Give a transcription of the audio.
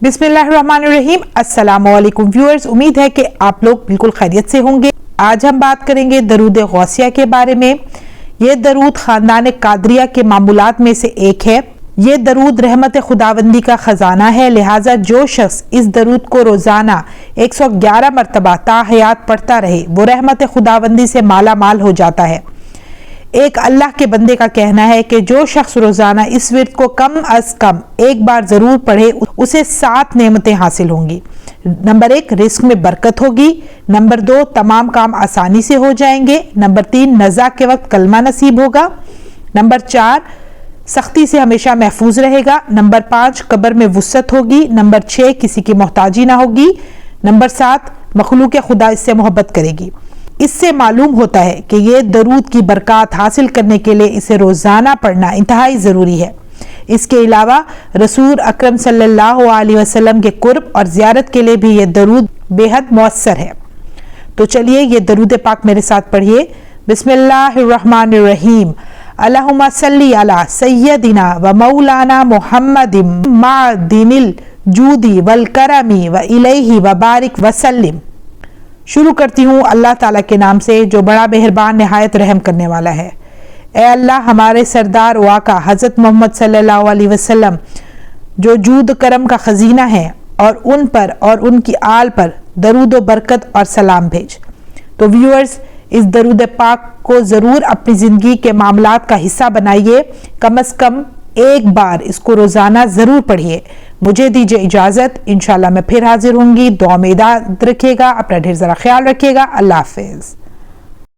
बिस्मिल्लाहिर्रहमानिर्रहीम। अस्सलामुअलैकुम व्यूअर्स, उम्मीद है कि आप लोग बिल्कुल खैरियत से होंगे। आज हम बात करेंगे दरूद गौसिया के बारे में। ये दरूद खानदान कादरिया के मामूलात में से एक है। ये दरूद रहमत खुदावंदी का खजाना है, लिहाजा जो शख्स इस दरूद को रोजाना 111 मरतबा ताहयात पढ़ता रहे वो रहमत खुदावंदी से माला माल हो जाता है। एक अल्लाह के बंदे का कहना है कि जो शख्स रोजाना इस विर्द को कम अज कम एक बार जरूर पढ़े उसे 7 नेमतें हासिल होंगी। नंबर 1, रिस्क में बरकत होगी। नंबर 2, तमाम काम आसानी से हो जाएंगे। नंबर 3, नज़ा के वक्त कलमा नसीब होगा। नंबर 4, सख्ती से हमेशा महफूज रहेगा। नंबर 5, कब्र में वुसअत होगी। नंबर 6, किसी की मोहताजी ना होगी। नंबर 7, मखलूक खुदा इससे मोहब्बत करेगी। इससे मालूम होता है कि ये दरूद की बरकत हासिल करने के लिए इसे रोजाना पढ़ना इंतहाई ज़रूरी है। इसके अलावा रसूल अकरम सल्लल्लाहु अलैहि वसल्लम के कुर्ब और ज़ियारत के लिए भी ये दरूद बेहद मौसर है। तो चलिए ये दरूद पाक मेरे साथ पढ़िए। बिस्मिल्लाहिर्रहमानिर्रहीम। अल्लाहुम्मा सल्ली अला सय्यदिना व मौलाना मुहम्मदिम मादिनिल जूदी वल करमी व इलैहि व बारिक वसल्लिम। शुरू करती हूँ अल्लाह ताला के नाम से जो बड़ा मेहरबान निहायत रहम करने वाला है। ए अल्लाह, हमारे सरदार वाका हज़रत मोहम्मद सल्लल्लाहु अलैहि वसल्लम जो जूद करम का खजीना है और उन पर और उनकी आल पर दरूद व बरकत और सलाम भेज। तो व्यूअर्स, इस दरूद पाक को ज़रूर अपनी ज़िंदगी के मामलात का हिस्सा बनाइए। कम से कम एक बार इसको रोज़ाना ज़रूर पढ़िए। मुझे दीजिए इजाज़त, इंशाल्लाह मैं फिर हाजिर होंगी। दुआ में याद रखिएगा, अपना ढेर सारा ख्याल रखिएगा। अल्लाह हाफिज़।